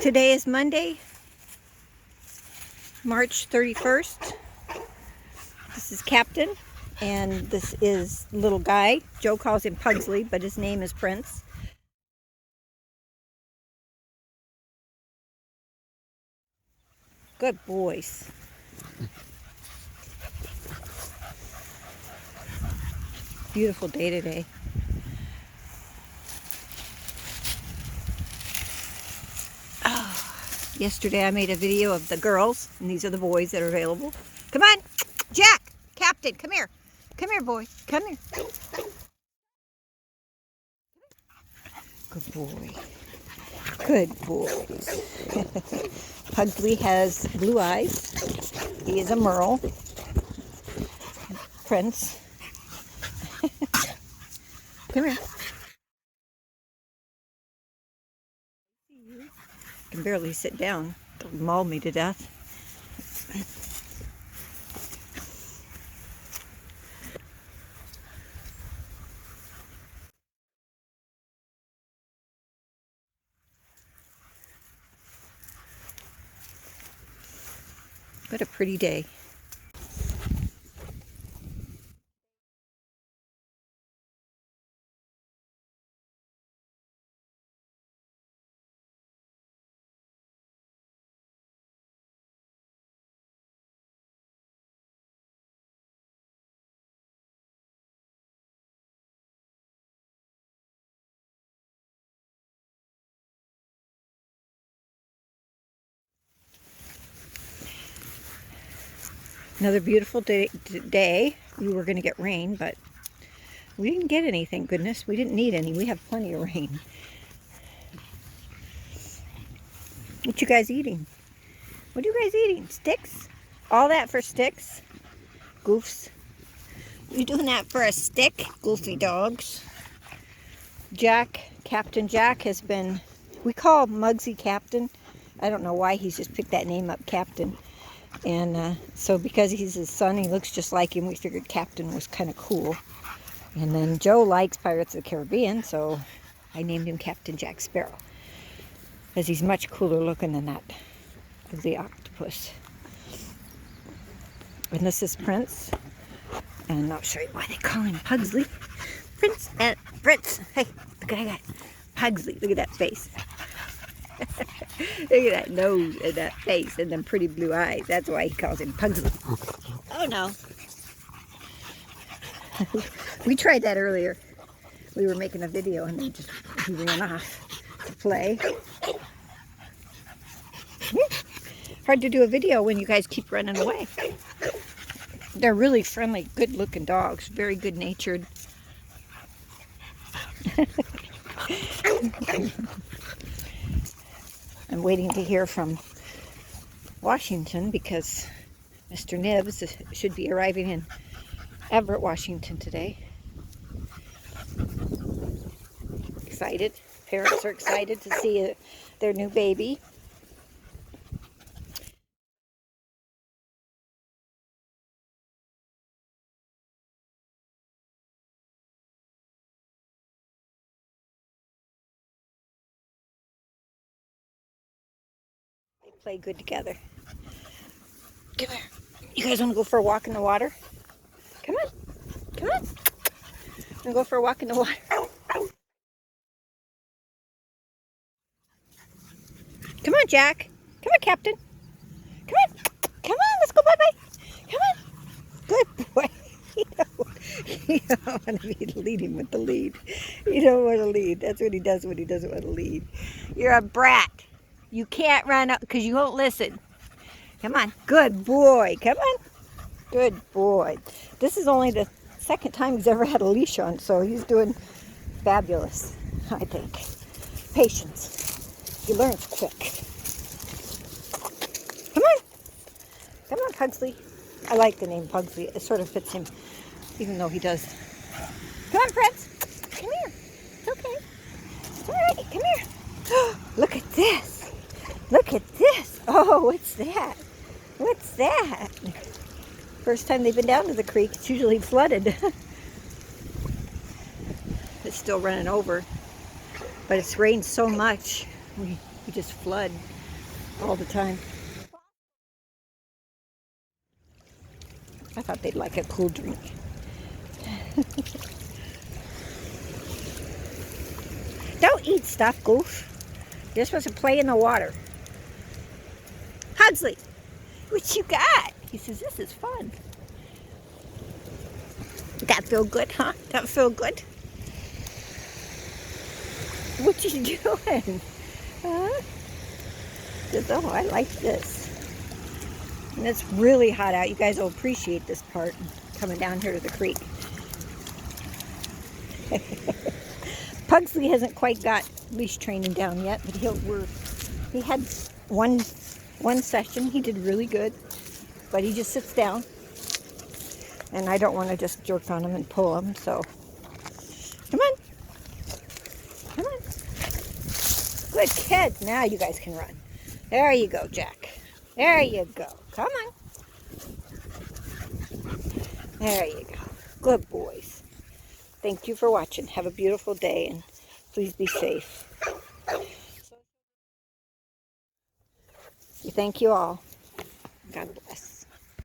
Today is Monday, March 31st. This is Captain, and this is little guy. Joe calls him Pugsley, but his name is Prince. Good boys. Beautiful day today. Yesterday I made a video of the girls, and these are the boys that are available. Come on, Jack, Captain, come here. Come here, boy, come here. Good boy. Good boys. Pugsley has blue eyes. He is a Merle. Prince. Come here. I can barely sit down. They'll maul me to death. What a pretty day. Another beautiful day today. We were going to get rain, but we didn't get any, thank goodness. We didn't need any. We have plenty of rain. What you guys eating? What are you guys eating? Sticks? All that for sticks? Goofs. You doing that for a stick? Goofy dogs. Jack, Captain Jack has been, we call Mugsy Captain. I don't know why he's just picked that name up, Captain. And so because he's his son, he looks just like him, we figured Captain was kind of cool. And then Joe likes Pirates of the Caribbean, so I named him Captain Jack Sparrow, because he's much cooler looking than that ugly octopus. And this is Prince, and I'll show you why they call him Pugsley. Prince and Prince. Hey, look at that. Pugsley, look at that face. Look at that nose and that face and them pretty blue eyes. That's why he calls him Pugsley. Oh no. We tried that earlier. We were making a video and then he ran off to play. Hard to do a video when you guys keep running away. They're really friendly, good looking dogs. Very good natured. I'm waiting to hear from Washington because Mr. Nibs should be arriving in Everett, Washington today. Excited. Parents are excited to see their new baby. Play good together. Come here. You guys want to go for a walk in the water? Come on. Come on. Want to go for a walk in the water? Come on, Jack. Come on, Captain. Come on. Come on. Let's go bye-bye. Come on. Good boy. You don't want to be leading with the lead. You don't want to lead. That's what he does when he doesn't want to lead. You're a brat. You can't run up because you won't listen. Come on. Good boy. Come on. Good boy. This is only the second time he's ever had a leash on, so he's doing fabulous, I think. Patience. He learns quick. Come on. Come on, Pugsley. I like the name Pugsley. It sort of fits him, even though he does. Come on, Prince. Come here. It's okay. It's all right. Come here. Look at this. Look at this. Oh, what's that? What's that? First time they've been down to the creek. It's usually flooded. It's still running over. But it's rained so much. We We just flood all the time. I thought they'd like a cool drink. Don't eat stuff, Goof. You're supposed to play in the water. Hudsley, what you got? He says, this is fun. That feel good, huh? That feel good? What you doing? Huh? Says, oh, I like this. And it's really hot out. You guys will appreciate this part coming down here to the creek. Pugsley hasn't quite got leash training down yet, but he had one session. He did really good, but he just sits down, and I don't want to just jerk on him and pull him. So, come on, come on, good kid. Now you guys can run. There you go, Jack. There you go. Come on. There you go. Good boys. Thank you for watching. Have a beautiful day, and please be safe. We thank you all. God bless.